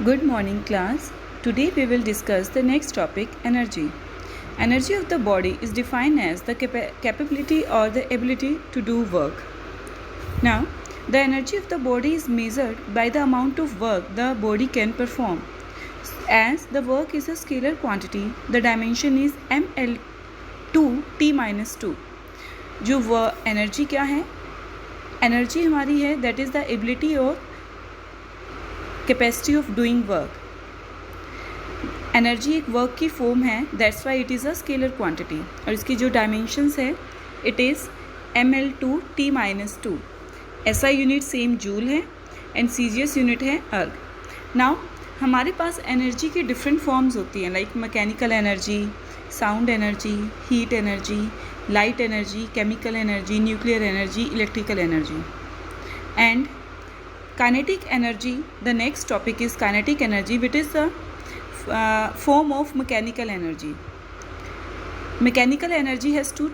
Good morning, class. Today we will discuss the next topic, energy. Energy of the body is defined as the capability or the ability to do work. Now, the energy of the body is measured by the amount of work the body can perform. As the work is a scalar quantity, the dimension is ml2 t-2. जो वह energy क्या है? Energy हमारी है that is the ability और capacity of doing work. Energy एक work की form है, that's why it is a scalar quantity, और इसकी जो डायमेंशंस है it is ml2 t-2. SI unit same joule है एंड CGS यूनिट है अर्ग. नाउ हमारे पास एनर्जी की डिफरेंट फॉर्म्स होती हैं, like mechanical energy, sound energy, heat energy, light energy, chemical energy, nuclear energy, electrical energy. And kinetic energy, the next topic is kinetic energy, which is the form of mechanical energy. Mechanical energy has two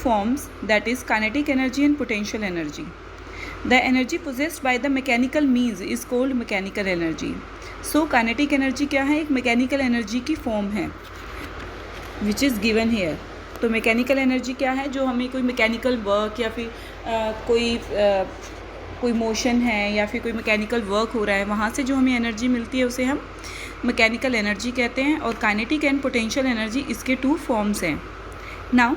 forms, that is kinetic energy and potential energy. The energy possessed by the mechanical means is called mechanical energy. So kinetic energy क्या है? एक mechanical energy की form है which is given here. तो mechanical energy क्या है? जो हमें कोई mechanical work या फिर कोई मोशन है या फिर कोई मैकेनिकल वर्क हो रहा है, वहाँ से जो हमें एनर्जी मिलती है उसे हम मैकेनिकल एनर्जी कहते हैं. और काइनेटिक एंड पोटेंशियल एनर्जी इसके टू फॉर्म्स हैं. नाउ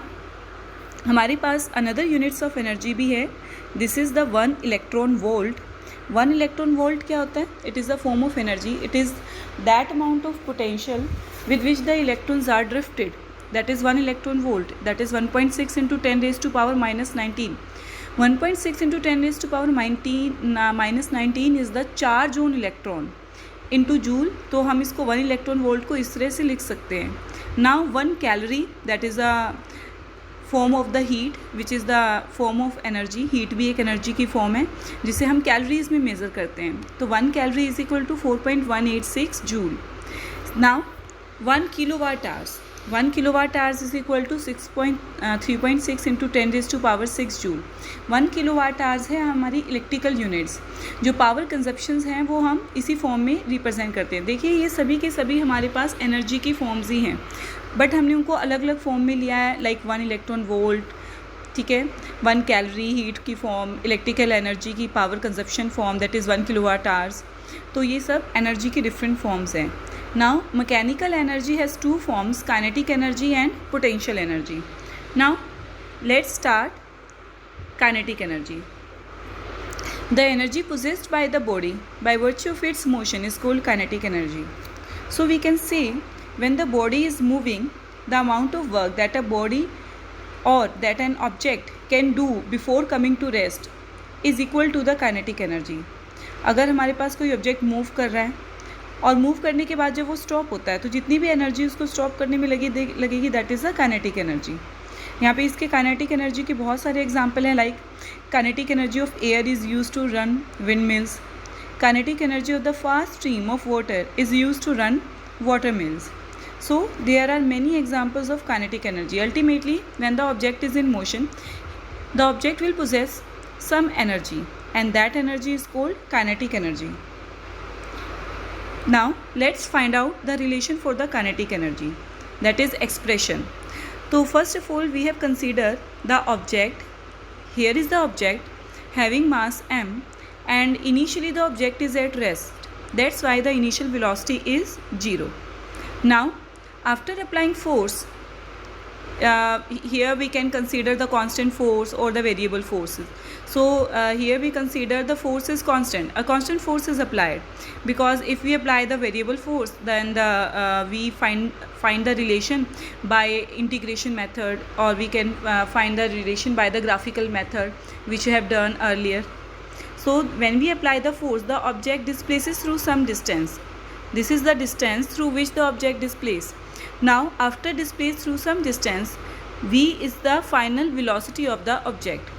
हमारे पास अनदर यूनिट्स ऑफ एनर्जी भी है. This is the 1 electron volt. 1 electron volt क्या होता है? It is the form of energy. It is that amount of potential with which the electrons are drifted. That is 1 electron volt. That is 1.6 into 10⁻⁻19. 1.6 into 10⁻⁻19 is the charge on electron into joule. तो हम इसको 1 electron volt को इस तरह से लिख सकते हैं. Now 1 calorie, that is a form of the heat which is the form of energy. heat भी एक एनर्जी की फॉर्म है जिसे हम कैलोरीज में मेज़र करते हैं. तो 1 calorie is equal to 4.186 joule. Now 1 kilowatt hours. 1 kilowatt hours is equal to 3.6 into 10⁻6 joule. 1 kilowatt hours है हमारी इलेक्ट्रिकल यूनिट्स. जो पावर कंजप्शंस हैं वो हम इसी फॉर्म में रिप्रेजेंट करते हैं. देखिए ये सभी के सभी हमारे पास एनर्जी की फॉर्म्स ही हैं, बट हमने उनको अलग अलग फॉर्म में लिया है, लाइक 1 इलेक्ट्रॉन वोल्ट, ठीक है, 1 कैलोरी हीट की फॉर्म, इलेक्ट्रिकल एनर्जी की power consumption form that is 1 kilowatt hours. तो ये सब एनर्जी की डिफरेंट फॉर्म्स हैं. Now mechanical energy has two forms, kinetic energy and potential energy. Now let's start kinetic energy. The energy possessed by the body by virtue of its motion is called kinetic energy. So we can say when the body is moving, the amount of work that a body or that an object can do before coming to rest is equal to the kinetic energy. अगर हमारे पास कोई object move कर रहा है और move करने के बाद जब वो स्टॉप होता है तो जितनी भी एनर्जी उसको स्टॉप करने में लगेगी that is the kinetic energy. यहाँ पे इसके काइनेटिक एनर्जी के बहुत सारे एग्जांपल हैं, like kinetic energy of air is used to run wind mills. Kinetic energy of the fast stream of water is used to run water mills. So there are many examples of kinetic energy. Ultimately when the object is in motion, the object will possess some energy and that energy is called kinetic energy. Now let's find out the relation for the kinetic energy, that is expression. So first of all we have considered the object. Here is the object having mass m and initially the object is at rest. That's why the initial velocity is 0. Now after applying force, here we can consider the constant force or the variable forces. So here we consider the force is constant. A constant force is applied because if we apply the variable force, then we find the relation by integration method, or we can find the relation by the graphical method which we have done earlier. So when we apply the force, the object displaces through some distance. This is the distance through which the object displaces. Now after displaced through some distance, v is the final velocity of the object.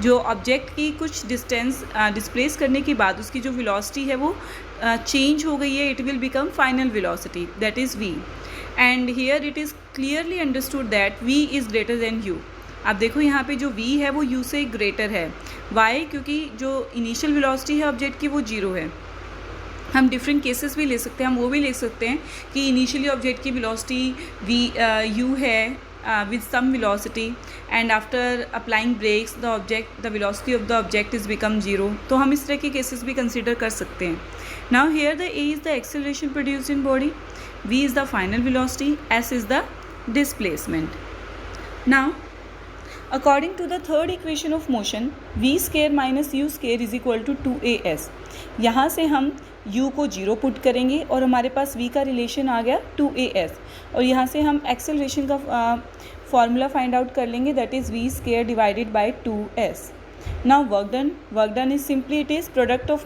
जो object की कुछ distance displace करने के बाद उसकी जो velocity है वो चेंज हो गई है, it will become final velocity, that is v. And here it is clearly understood that v is greater than u. अब देखो यहाँ पे जो v है वो u से ग्रेटर है. वाई? क्योंकि जो इनिशियल वेलोसिटी है ऑब्जेक्ट की वो 0 है. हम डिफरेंट केसेस भी ले सकते हैं, हम वो भी ले सकते हैं कि इनिशियली ऑब्जेक्ट की वेलोसिटी u है with some velocity and after applying brakes the velocity of the object is become 0. तो हम इस तरह के केसेस भी कंसिडर कर सकते हैं. Now here the a is the acceleration produced in body, v is the final velocity, s is the displacement. Now according to the third equation of motion, v square minus u square is equal to 2as. यहाँ से हम u को 0 put करेंगे और हमारे पास v का relation आ गया 2as, और यहाँ से हम एक्सेलरेशन का फॉर्मूला फाइंड आउट कर लेंगे, that is v square divided by 2s. Now work done is simply it is product of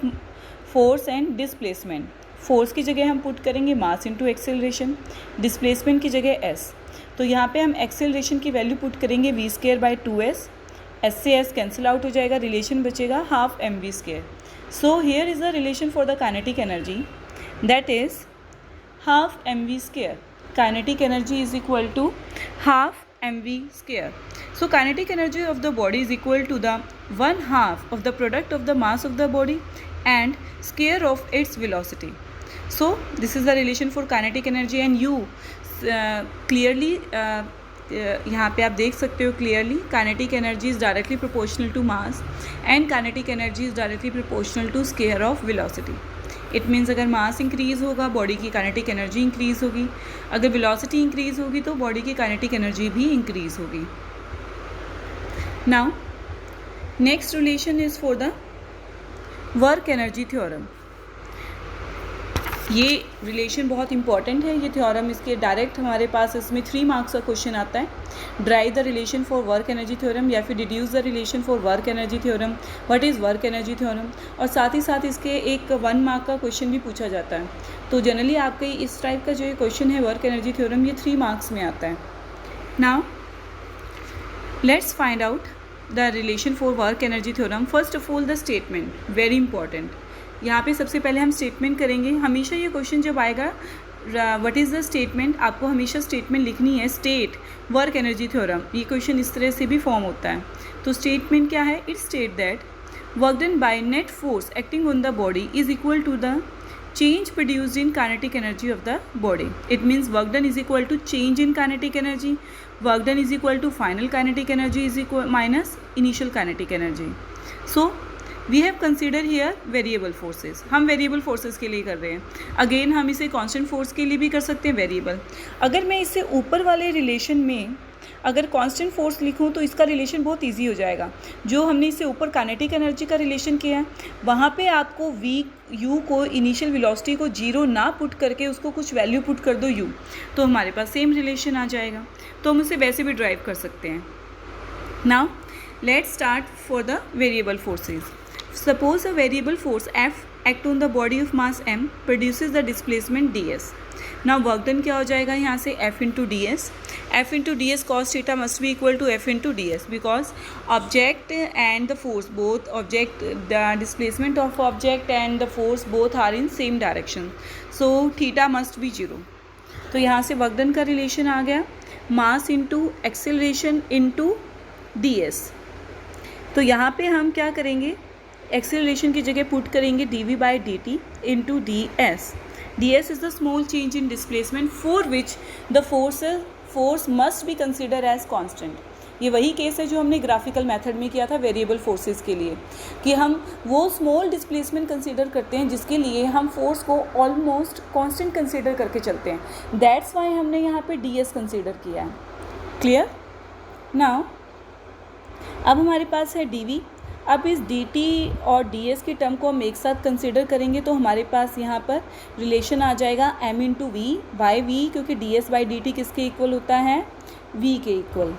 force and displacement. Force की जगह हम पुट करेंगे मास इंटू एक्सेलरेशन, डिस्प्लेसमेंट की जगह s. तो यहाँ पे हम एक्सेलरेशन की वैल्यू पुट करेंगे v square by 2s, s से s कैंसिल आउट हो जाएगा, रिलेशन बचेगा half mv square. So here is the relation for the kinetic energy, that is half mv square. Kinetic energy is equal to half mv square. So kinetic energy of the body is equal to the 1/2 of the product of the mass of the body and square of its velocity. So this is the relation for kinetic energy, and you clearly यहाँ पे आप देख सकते हो clearly kinetic energy is directly proportional to mass and kinetic energy is directly proportional to square of velocity. It means अगर mass increase होगा body की kinetic energy increase होगी, अगर वेलोसिटी इंक्रीज़ होगी तो बॉडी की काइनेटिक एनर्जी भी increase होगी. Now next relation is for the work energy theorem. ये रिलेशन बहुत इंपॉर्टेंट है, ये थ्योरम इसके डायरेक्ट हमारे पास इसमें 3 मार्क्स का क्वेश्चन आता है. Drive the relation for work energy theorem या फिर deduce the relation for work energy theorem, what is work energy theorem, और साथ ही साथ इसके एक 1 मार्क का क्वेश्चन भी पूछा जाता है. तो जनरली आपके इस टाइप का जो ये क्वेश्चन है वर्क एनर्जी थ्योरम, ये 3 मार्क्स में आता है. Now let's find out the relation for work energy theorem. First of all the statement, very important. यहाँ पे सबसे पहले हम स्टेटमेंट करेंगे. हमेशा ये क्वेश्चन जब आएगा व्हाट इज़ द स्टेटमेंट, आपको हमेशा स्टेटमेंट लिखनी है. स्टेट वर्क एनर्जी थ्योरम, ये क्वेश्चन इस तरह से भी फॉर्म होता है. तो स्टेटमेंट क्या है? It state that work done by net force acting on the body is equal to the change produced in kinetic energy of the body. It means work done is equal to change in kinetic energy, work done is equal to final kinetic energy is equal minus initial kinetic energy. So we have considered here variable forces. हम variable forces के लिए कर रहे हैं. Again हम इसे constant force के लिए भी कर सकते हैं variable. अगर मैं इसे ऊपर वाले रिलेशन में अगर कांस्टेंट फोर्स लिखूं तो इसका रिलेशन बहुत इजी हो जाएगा. जो हमने इससे ऊपर काइनेटिक एनर्जी का रिलेशन किया है वहाँ पे आपको वी यू को इनिशियल वेलोसिटी को 0 ना पुट करके उसको कुछ वैल्यू पुट कर दो यू, तो हमारे पास सेम रिलेशन आ जाएगा. तो हम उसे वैसे भी ड्राइव कर सकते हैं. Now let's start for the variable forces. Suppose a variable force f act on the body of mass m produces the displacement d s. Now work done क्या हो जाएगा यहाँ से f into d s. F into d s cos theta must be equal to f into d s because object and the force both object the displacement of object and the force both are in same direction, so theta must B 0. तो यहाँ से work done का relation आ गया mass into acceleration into d S. तो यहाँ पे हम क्या करेंगे, एक्सेलरेशन की जगह पुट करेंगे d v by d t into d s. ds is the small change in displacement for which the force must be considered as constant. ये वही केस है जो हमने ग्राफिकल मेथड में किया था वेरिएबल फोर्सेस के लिए, कि हम वो स्मॉल डिस्प्लेसमेंट कंसीडर करते हैं जिसके लिए हम फोर्स को ऑलमोस्ट कांस्टेंट कंसीडर करके चलते हैं. दैट्स वाई हमने यहाँ पे ds कंसीडर किया है. क्लियर? नाउ अब हमारे पास है dv. अब इस dt और ds की टर्म को हम एक साथ कंसिडर करेंगे तो हमारे पास यहाँ पर रिलेशन आ जाएगा m into v by v, क्योंकि ds बाई dt किसके इक्वल होता है? v के इक्वल.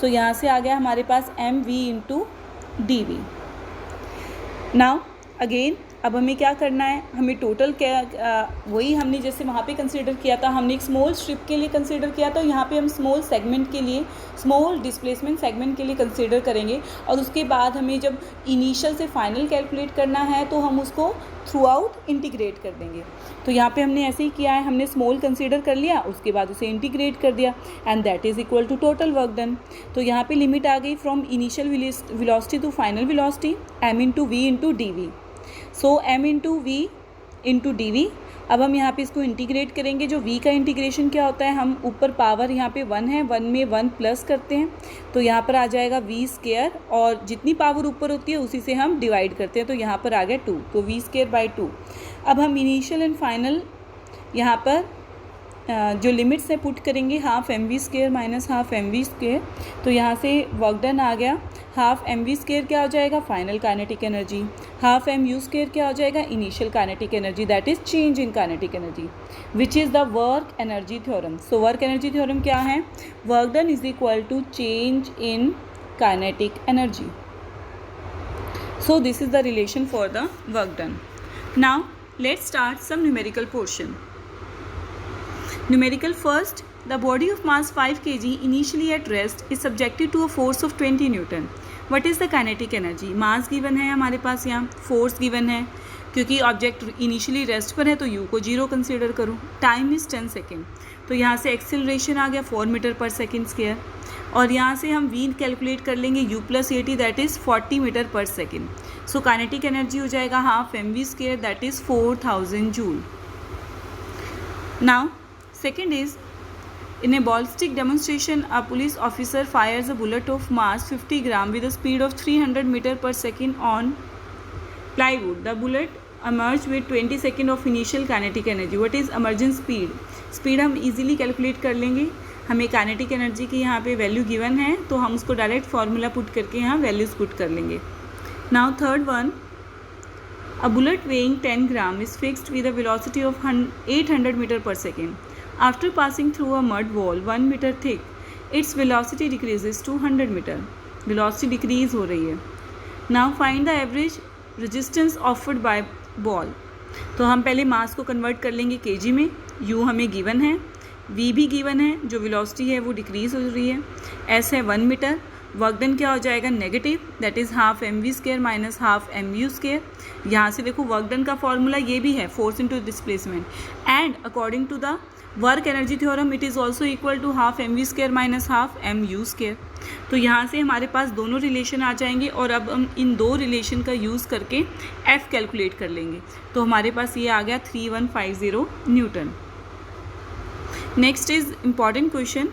सो यहाँ से आ गया हमारे पास m v into d v. Now again अब हमें क्या करना है, हमें टोटल क्या वही हमने जैसे वहाँ पे कंसीडर किया था, हमने एक स्मॉल स्ट्रिप के लिए कंसीडर किया था, यहाँ पे हम स्मॉल सेगमेंट के लिए स्मॉल डिस्प्लेसमेंट सेगमेंट के लिए कंसीडर करेंगे. और उसके बाद हमें जब इनिशियल से फाइनल कैलकुलेट करना है तो हम उसको थ्रू आउट इंटीग्रेट कर देंगे. तो यहाँ पे हमने ऐसे ही किया है, हमने स्मॉल कंसीडर कर लिया, उसके बाद उसे इंटीग्रेट कर दिया and that is equal to total work done. तो यहाँ पे लिमिट आ गई from initial velocity to final velocity m into v into d v. So m into v into d v. अब हम यहाँ पे इसको इंटीग्रेट करेंगे। जो v का इंटीग्रेशन क्या होता है, हम ऊपर पावर यहाँ पे 1 है, 1 में 1 प्लस करते हैं तो यहाँ पर आ जाएगा v स्क्वायर, और जितनी पावर ऊपर होती है उसी से हम डिवाइड करते हैं तो यहाँ पर आ गया 2, तो v स्क्वायर बाई 2। अब हम इनिशियल एंड फाइनल यहाँ पर जो लिमिट्स है पुट करेंगे, half m v square minus half m v square, तो यहाँ से वर्क डन आ गया। हाफ एम वी स्क्वायर क्या हो जाएगा, final kinetic energy, half m u square क्या हो जाएगा, initial kinetic energy, that is change in kinetic energy, which is the work energy theorem. So work energy theorem क्या है, work done is equal to change in kinetic energy. So this is the relation for the work done. Now let's start some numerical portion. Numerical first, the body of mass 5 kg initially at rest is subjected to a force of 20 Newton. What is the kinetic energy? Mass given है हमारे पास, यहाँ force given है, क्योंकि object initially rest पर है तो u को 0 consider करो। टाइम इज़ 10 सेकेंड, तो यहाँ से एक्सेलरेशन आ गया 4 मीटर पर सेकेंड स्क्वायर, और यहाँ से हम v कैलकुलेट कर लेंगे u plus 80 that is 40 meter पर सेकेंड। सो काइनेटिक एनर्जी हो जाएगा half m v square that is 4000 joule. Now second is, in a ballistic demonstration, a police officer fires a bullet of mass 50 gram with a speed of 300 meter per second on plywood. The bullet emerged with 20 second of initial kinetic energy. What is emergent speed? Speed हम easily calculate कर लेंगे। हमें kinetic energy की यहाँ पे value given है तो हम उसको डायरेक्ट फार्मूला पुट करके यहाँ वैल्यूज़ पुट कर लेंगे। Now third one, a bullet weighing 10 gram is fixed with a velocity of 800 meter per second. After passing through a mud wall 1 meter thick, its velocity decreases to 100 meter. Velocity decrease हो रही है। Now find the average resistance offered by ball. तो हम पहले मास को convert कर लेंगे kg में। u हमें गिवन है, v भी गिवन है, जो वेलोसिटी है वो डिक्रीज हो रही है, s है 1 मीटर। वर्क डन क्या हो जाएगा, negative, that is half m v square minus half m u square. यहाँ से देखो वर्क डन का फॉर्मूला ये भी है, force into displacement, and according to the work energy theorem it is also equal to half m v square minus half m u square. तो यहाँ से हमारे पास दोनों रिलेशन आ जाएंगे, और अब हम इन दो रिलेशन का यूज़ करके एफ कैलकुलेट कर लेंगे। तो हमारे पास ये आ गया 3150 Newton. Next is important question,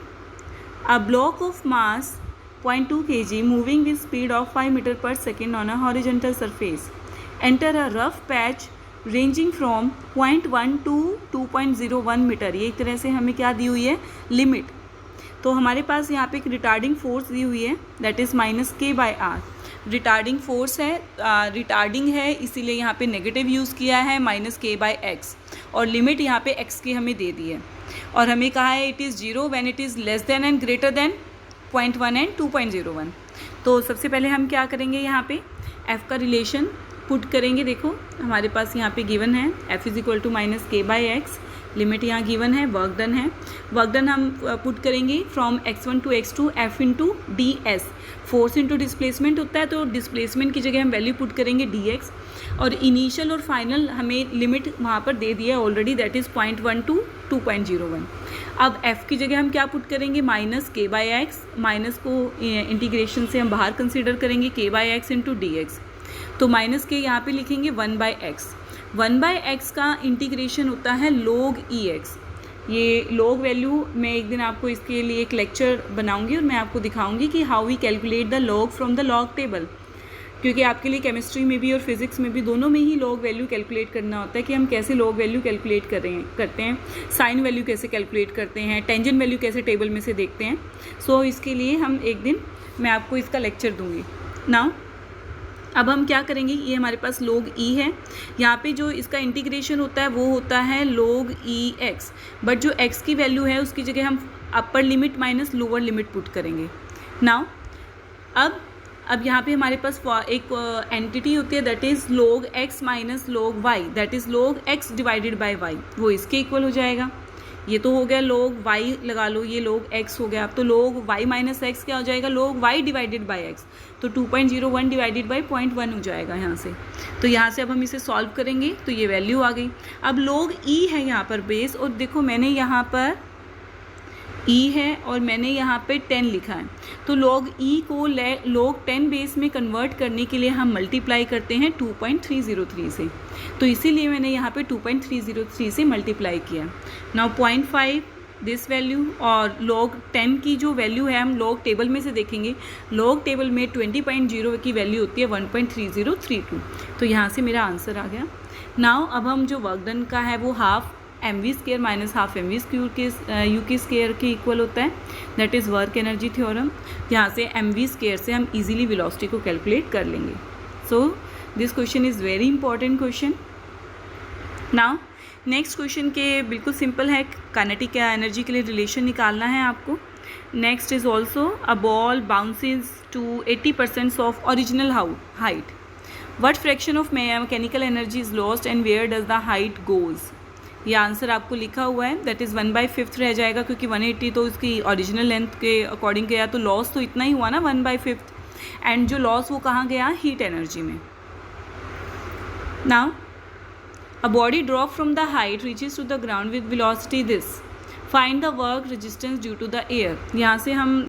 a block of mass 0.2 kg moving with speed of 5 meter per second on a horizontal surface enter a rough patch ranging from 0.1 to 2.01 meter. ये एक तरह से हमें क्या दी हुई है, लिमिट। तो हमारे पास यहाँ पे एक रिटार्डिंग फोर्स दी हुई है that is -k/r। Retarding force है, रिटार्डिंग है, इसीलिए यहाँ पे नेगेटिव यूज़ किया है -k/x, और लिमिट यहाँ पे x की हमें दे दी है, और हमें कहा है it is 0 when it is less than and greater than 0.1 and 2.01। तो सबसे पहले हम क्या करेंगे, यहाँ पे f का रिलेशन पुट करेंगे। देखो हमारे पास यहाँ पे गिवन है f is equal to -k/x, limit यहाँ गिवन है, वर्क डन है। वर्क डन हम पुट करेंगे from x1 to x2 f into d s. Force into displacement होता है, तो डिस्प्लेसमेंट की जगह हम वैल्यू पुट करेंगे dx, और इनिशियल और फाइनल हमें लिमिट वहाँ पर दे दिया है ऑलरेडी, दैट इज़ 0.1 टू 2.01। अब f की जगह हम क्या पुट करेंगे, -k/x, माइनस को इंटीग्रेशन से हम बाहर कंसिडर करेंगे k/x इंटू डी एक्स। तो -k यहाँ पे लिखेंगे 1/x। 1/x का इंटीग्रेशन होता है log ex। ये log वैल्यू मैं एक दिन आपको इसके लिए एक लेक्चर बनाऊंगी, और मैं आपको दिखाऊंगी कि how we calculate the log from the log table, क्योंकि आपके लिए केमिस्ट्री में भी और फिजिक्स में भी दोनों में ही log वैल्यू कैलकुलेट करना होता है कि हम कैसे log वैल्यू कैलकुलेट करते हैं, साइन वैल्यू कैसे कैलकुलेट करते हैं, टेंजेंट वैल्यू कैसे टेबल में से देखते हैं। सो इसके लिए हम एक दिन मैं आपको इसका लेक्चर दूँगी। नाउ अब हम क्या करेंगे, ये हमारे पास log e है, यहाँ पे जो इसका इंटीग्रेशन होता है वो होता है log ex, बट जो x की वैल्यू है उसकी जगह हम upper limit minus lower limit put करेंगे। नाउ अब यहाँ पे हमारे पास एक एंटिटी होती है that is log x minus log y, that is log x divided by y, वो इसके इक्वल हो जाएगा। ये तो हो गया log y, लगा लो ये log x हो गया। अब तो log y माइनस x क्या हो जाएगा, log y divided by x, तो 2.01 डिवाइडेड बाय 0.1 हो जाएगा यहाँ से। तो यहाँ से अब हम इसे सॉल्व करेंगे तो ये वैल्यू आ गई। अब log e है यहाँ पर बेस, और देखो मैंने यहाँ पर ई है और मैंने यहाँ पे 10 लिखा है, तो log ई को log 10 बेस में कन्वर्ट करने के लिए हम मल्टीप्लाई करते हैं 2.303 से, तो इसीलिए मैंने यहाँ पे 2.303 से मल्टीप्लाई किया। नाउ 0.5 दिस वैल्यू और log 10 की जो वैल्यू है हम log टेबल में से देखेंगे, log टेबल में 20.0 की वैल्यू होती है 1.3032, तो यहाँ से मेरा आंसर आ गया। नाउ अब हम जो वर्क डन का है वो half mv² minus half mv² के यू की स्केयर के इक्वल होता है, that is work energy theorem. यहाँ से mv² से हम इजीली वेलोसिटी को कैलकुलेट कर लेंगे। So this question is very important question. Now next question के बिल्कुल सिंपल है, काइनेटिक एनर्जी के लिए रिलेशन निकालना है आपको। Next is also a ball bounces to 80% of original height, what fraction of mechanical energy is lost and where does the height goes. ये answer आपको लिखा हुआ है, दैट इज़ 1/5 रह जाएगा, क्योंकि 180 तो उसकी ओरिजिनल लेंथ के अकॉर्डिंग गया, तो लॉस तो इतना ही हुआ ना 1/5, एंड जो लॉस वो कहाँ गया, हीट एनर्जी में। Now a body drop from the height reaches to the ground with velocity this, find the work resistance due to the air. यहाँ से हम